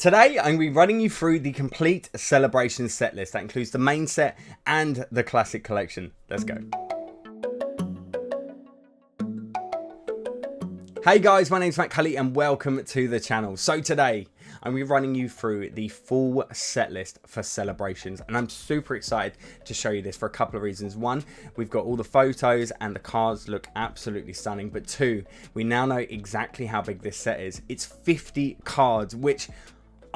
Today, I'm going to be running you through the complete Celebration set list. That includes the main set and the classic collection. Let's go. Hey guys, my name's Mattculli and welcome to the channel. So today, I'm going to be running you through the full set list for Celebrations, and I'm super excited to show you this for a couple of reasons. One, we've got all the photos and the cards look absolutely stunning, but two, we now know exactly how big this set is. It's 50 cards, which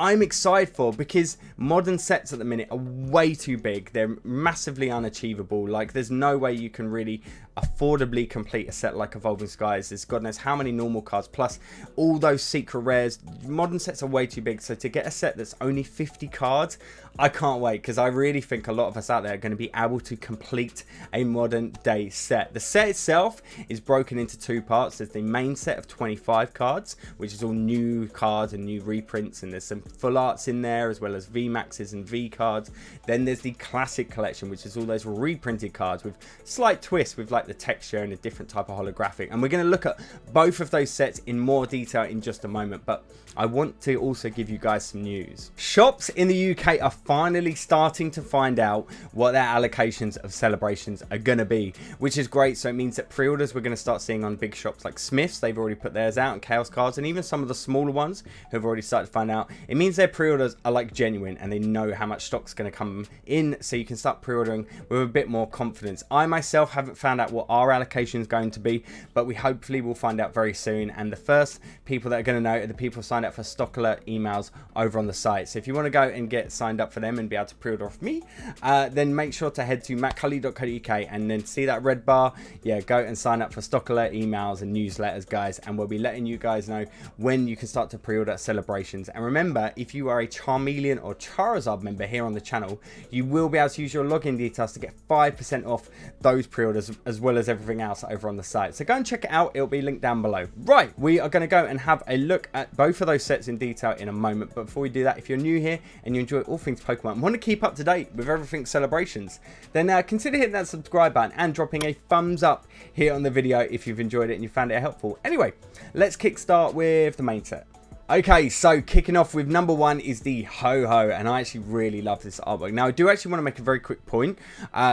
I'm excited for because modern sets at the minute are way too big. They're massively unachievable. Like, there's no way you can really affordably complete a set like Evolving Skies. There's God knows how many normal cards, plus all those secret rares. Modern sets are way too big. So to get a set that's only 50 cards, I can't wait, because I really think a lot of us out there are going to be able to complete a modern day set. The set itself is broken into two parts. There's the main set of 25 cards, which is all new cards and new reprints, and there's some full arts in there as well as VMAXs and V cards. Then there's the classic collection, which is all those reprinted cards with slight twists with like the texture and a different type of holographic. And we're going to look at both of those sets in more detail in just a moment, but I want to also give you guys some news. Shops in the UK are finally starting to find out what their allocations of Celebrations are going to be, which is great. So it means that pre-orders we're going to start seeing on big shops like Smith's. They've already put theirs out, and Chaos Cards, and even some of the smaller ones who have already started to find out. It means their pre-orders are like genuine and they know how much stock's going to come in, so you can start pre-ordering with a bit more confidence. I myself haven't found out what our allocation is going to be, but we hopefully will find out very soon, and the first people that are going to know are the people signed up for stock alert emails over on the site. So if you want to go and get signed up for them and be able to pre-order off me, then make sure to head to mattculli.co.uk and then see that red bar. Yeah, go and sign up for stock alert emails and newsletters, guys, and we'll be letting you guys know when you can start to pre-order Celebrations. And remember, if you are a Charmeleon or Charizard member here on the channel, you will be able to use your login details to get 5% off those pre-orders as well as everything else over on the site. So go and check it out. It'll be linked down below. Right, we are going to go and have a look at both of those sets in detail in a moment. But before we do that, if you're new here and you enjoy all things Pokemon and want to keep up to date with everything Celebrations, then consider hitting that subscribe button and dropping a thumbs up here on the video if you've enjoyed it and you found it helpful. Anyway, let's kickstart with the main set. Okay, so kicking off with number one is the Ho-Ho, and I actually really love this artwork. Now, I do actually want to make a very quick point.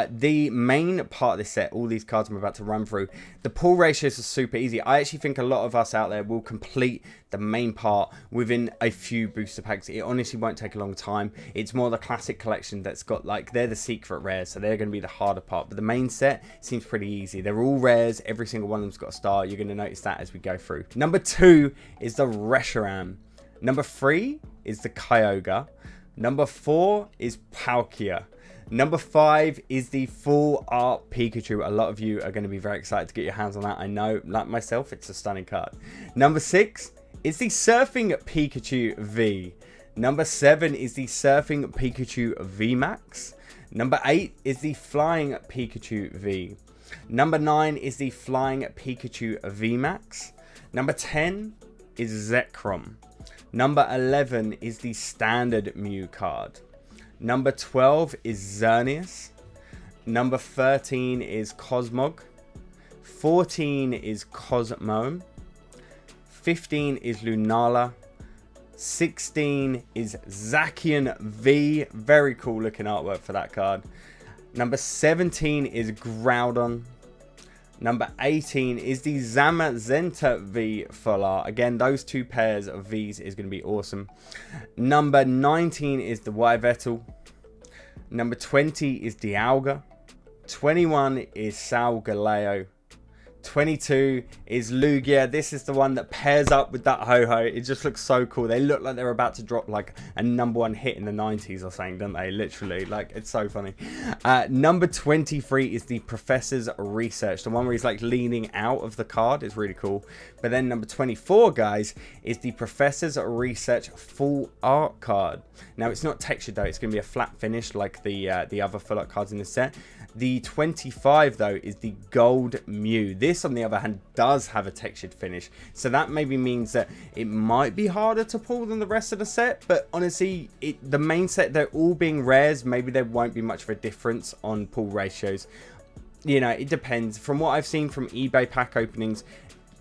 The main part of this set, all these cards I'm about to run through, the pull ratios are super easy. I actually think a lot of us out there will complete the main part within a few booster packs. It honestly won't take a long time. It's more the classic collection that's got, like, they're the secret rares, so they're going to be the harder part. But the main set seems pretty easy. They're all rares. Every single one of them's got a star. You're going to notice that as we go through. Number two is the Reshiram. Number three is the Kyogre. Number four is Palkia. Number five is the full art Pikachu. A lot of you are going to be very excited to get your hands on that. I know, like myself, it's a stunning card. Number six is the Surfing Pikachu V. Number seven is the Surfing Pikachu VMAX. Number 8 is the Flying Pikachu V. Number 9 is the Flying Pikachu VMAX. Number 10 is Zekrom. Number 11 is the Standard Mew card. Number 12 is Xerneas. Number 13 is Cosmog. 14 is Cosmoem. 15 is Lunala. 16 is Zacian V. Very cool looking artwork for that card. Number 17 is Groudon. Number 18 is the Zamazenta V full art. Again, those two pairs of Vs is going to be awesome. Number 19 is the Yveltal. Number 20 is Dialga. 21 is Solgaleo. 22 is Lugia. This is the one that pairs up with that Ho-Ho. It just looks so cool. They look like they're about to drop like a #1 hit in the 90s or something, don't they? Literally, like, it's so funny. Number 23 is the Professor's Research, the one where he's like leaning out of the card. It's really cool. But then number 24, guys, is the Professor's Research full art card. Now, it's not textured though. It's going to be a flat finish like the other full art cards in the set. The 25 though is the Gold Mew. This on the other hand does have a textured finish, so that maybe means that it might be harder to pull than the rest of the set. But honestly, the main set, they're all being rares, maybe there won't be much of a difference on pull ratios. You know, it depends. From what I've seen from eBay pack openings,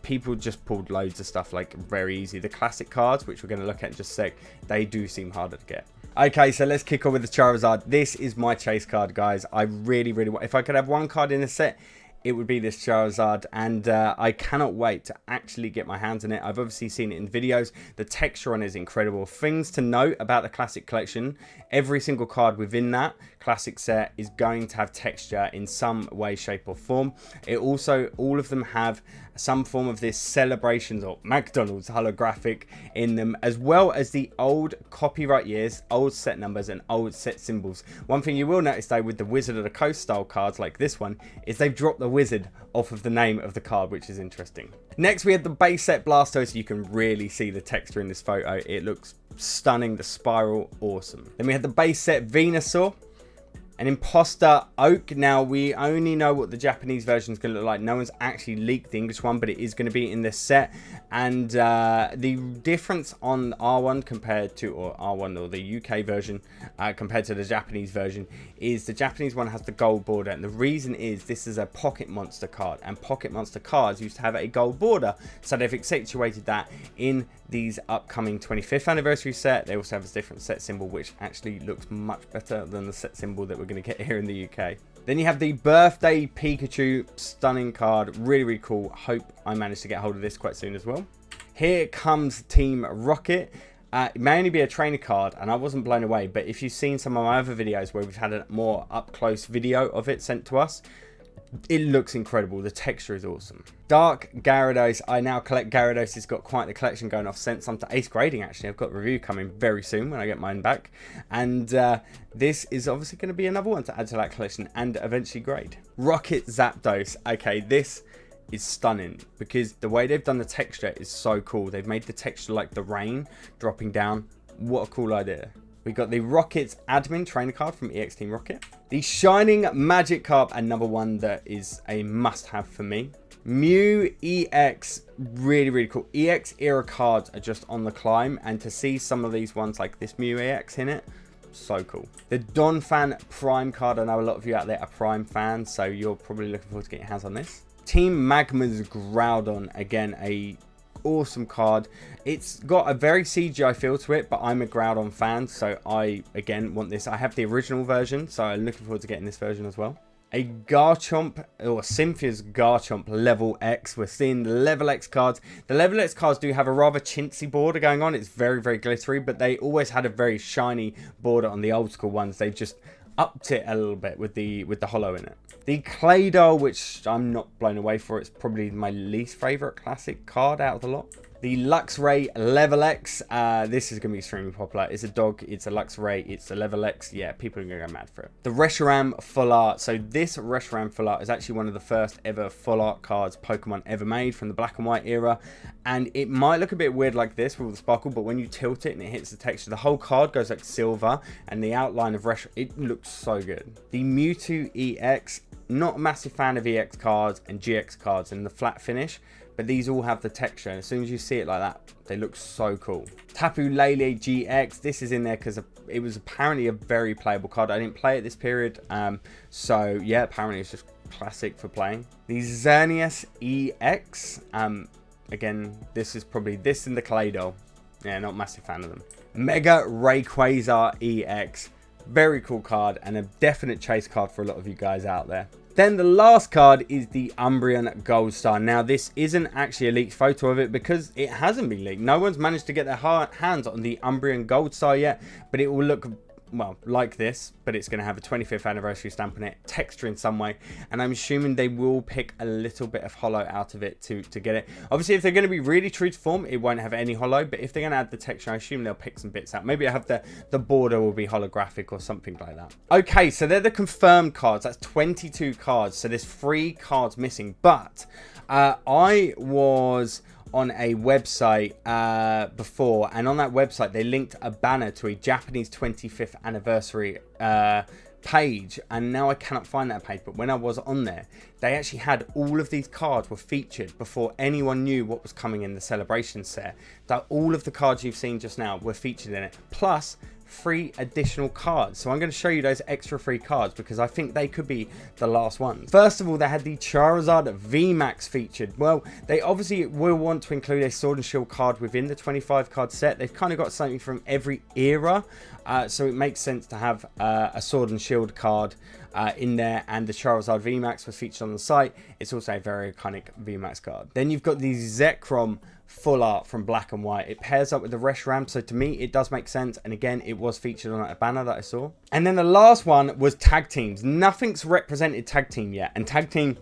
people just pulled loads of stuff like very easy. The classic cards, which we're going to look at in just a sec, they do seem harder to get. Okay, so let's kick on with the Charizard. This is my chase card, guys. I really want, if I could have one card in a set, it would be this Charizard, and I cannot wait to actually get my hands on it. I've obviously seen it in videos. The texture on it is incredible. Things to note about the Classic Collection: every single card within that Classic set is going to have texture in some way, shape or form. It also, all of them have some form of this Celebrations or McDonald's holographic in them, as well as the old copyright years, old set numbers and old set symbols. One thing you will notice though with the Wizard of the Coast style cards like this one is they've dropped the wizard off of the name of the card, which is interesting. Next we have the base set Blastoise. You can really see the texture in this photo. It looks stunning. The spiral, awesome. Then we have the base set Venusaur. An Imposter Oak. Now, we only know what the Japanese version is going to look like. No one's actually leaked the English one, but it is going to be in this set. And the difference on R1 compared to, or R1 or the UK version compared to the Japanese version, is the Japanese one has the gold border. And the reason is this is a Pocket Monster card. And Pocket Monster cards used to have a gold border. So they've accentuated that in these upcoming 25th anniversary set. They also have a different set symbol, which actually looks much better than the set symbol that we're going to get here in the UK. Then you have the Birthday Pikachu. Stunning card. Really cool. Hope I manage to get hold of this quite soon as well. Here comes Team Rocket. It may only be a trainer card, and I wasn't blown away, but if you've seen some of my other videos where we've had a more up-close video of it sent to us, it looks incredible. The texture is awesome. Dark Gyarados. I now collect Gyarados. It's got quite the collection going off. Sent some to ace grading, actually. I've got a review coming very soon when I get mine back. And this is obviously going to be another one to add to that collection and eventually grade. Rocket Zapdos. Okay, this is stunning because the way they've done the texture is so cool. They've made the texture like the rain dropping down. What a cool idea. We got the Rockets Admin Trainer card from EX Team Rocket. The Shining Magic card, another one that is a must-have for me. Mew EX, really cool. EX era cards are just on the climb, and to see some of these ones like this Mew EX in it, so cool. The Donphan Prime card, I know a lot of you out there are Prime fans, so you're probably looking forward to getting your hands on this. Team Magma's Groudon, again a awesome card. It's got a very CGI feel to it, but I'm a Groudon fan, so I again want this. I have the original version, so I'm looking forward to getting this version as well. A Garchomp, or Cynthia's Garchomp Level X. We're seeing the Level X cards. The Level X cards do have a rather chintzy border going on. It's very glittery, but they always had a very shiny border on the old school ones. They've just upped it a little bit with the holo in it. The Claydol, which I'm not blown away for. It's probably my least favorite classic card out of the lot. The Luxray Level X. This is going to be extremely popular. It's a dog. It's a Luxray. It's a Level X. Yeah, people are going to go mad for it. The Reshiram Full Art. So this Reshiram Full Art is actually one of the first ever Full Art cards Pokemon ever made from the black and white era. And it might look a bit weird like this with all the sparkle, but when you tilt it and it hits the texture, the whole card goes like silver, and the outline of Reshiram, it looks so good. The Mewtwo EX. Not a massive fan of EX cards and GX cards and the flat finish, but these all have the texture, and as soon as you see it like that, they look so cool. Tapu Lele GX. This is in there because it was apparently a very playable card. I didn't play it this period, so yeah, apparently it's just classic for playing. The Xerneas EX. Again, this is probably this and the Claydol. Yeah, not a massive fan of them. Mega Rayquaza EX. Very cool card and a definite chase card for a lot of you guys out there. Then the last card is the Umbreon Gold Star. Now this isn't actually a leaked photo of it because it hasn't been leaked. No one's managed to get their hands on the Umbreon Gold Star yet, but it will look, well, like this, but it's going to have a 25th anniversary stamp on it, texture in some way, and I'm assuming they will pick a little bit of holo out of it to get it. Obviously, if they're going to be really true to form, it won't have any holo, but if they're going to add the texture, I assume they'll pick some bits out. Maybe I have the border will be holographic or something like that. Okay, so they're the confirmed cards. That's 22 cards, so there's 3 cards missing, but I was on a website before, and on that website they linked a banner to a Japanese 25th anniversary page, and now I cannot find that page, but when I was on there, they actually had all of these cards were featured before anyone knew what was coming in the celebration set. That all of the cards you've seen just now were featured in it, plus 3 additional cards. So I'm going to show you those extra 3 cards because I think they could be the last ones. First of all, they had the Charizard VMAX featured. Well, they obviously will want to include a Sword and Shield card within the 25 card set. They've kind of got something from every era, so it makes sense to have a Sword and Shield card in there, and the Charizard VMAX was featured on the site. It's also a very iconic VMAX card. Then you've got the Zekrom full art from Black and White. It pairs up with the Reshiram, so to me it does make sense, and again it was featured on a banner that I saw. And then the last one was tag teams. Nothing's represented tag team yet, and tag team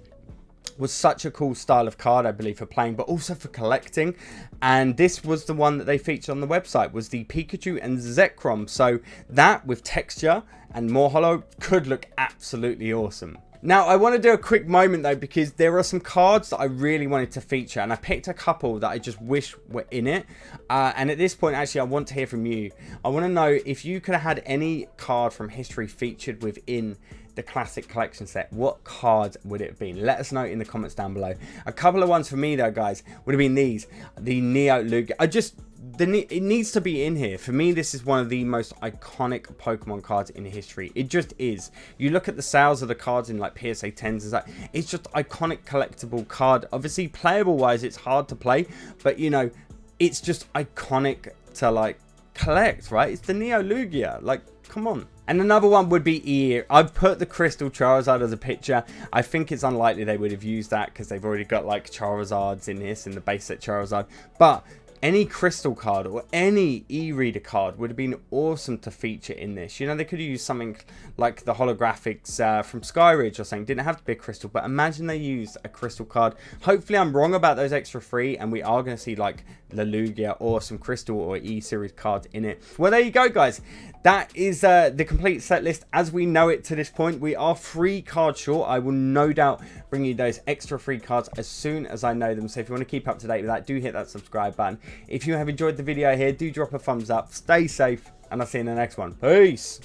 was such a cool style of card, I believe, for playing, but also for collecting. And this was the one that they featured on the website, was the Pikachu and Zekrom. So that with texture and more holo could look absolutely awesome. Now, I want to do a quick moment though, because there are some cards that I really wanted to feature, and I picked a couple that I just wish were in it. And at this point, actually, I want to hear from you. I want to know if you could have had any card from history featured within the classic collection set, what cards would it have been? Let us know in the comments down below. A couple of ones for me though, guys, would have been these, the Neo Lugia. It needs to be in here. For me, this is one of the most iconic Pokemon cards in history. It just is. You look at the sales of the cards in like PSA 10s, it's just iconic collectible card. Obviously, playable wise, it's hard to play, but you know, it's just iconic to like collect, right? It's the Neo Lugia. Like, come on. And another one would be EE. I've put the Crystal Charizard as a picture. I think it's unlikely they would have used that because they've already got like Charizards in this, in the base set Charizard. But any crystal card or any e-reader card would have been awesome to feature in this. You know, they could have used something like the holographics from Skyridge or something. Didn't have to be a crystal, but imagine they used a crystal card. Hopefully I'm wrong about those extra 3 and we are going to see like the Lugia or some crystal or E-series cards in it. Well, there you go, guys. That is the complete set list as we know it to this point. We are 3 cards short. I will no doubt bring you those extra 3 cards as soon as I know them. So if you want to keep up to date with that, do hit that subscribe button. If you have enjoyed the video here, do drop a thumbs up. Stay safe, and I'll see you in the next one. Peace.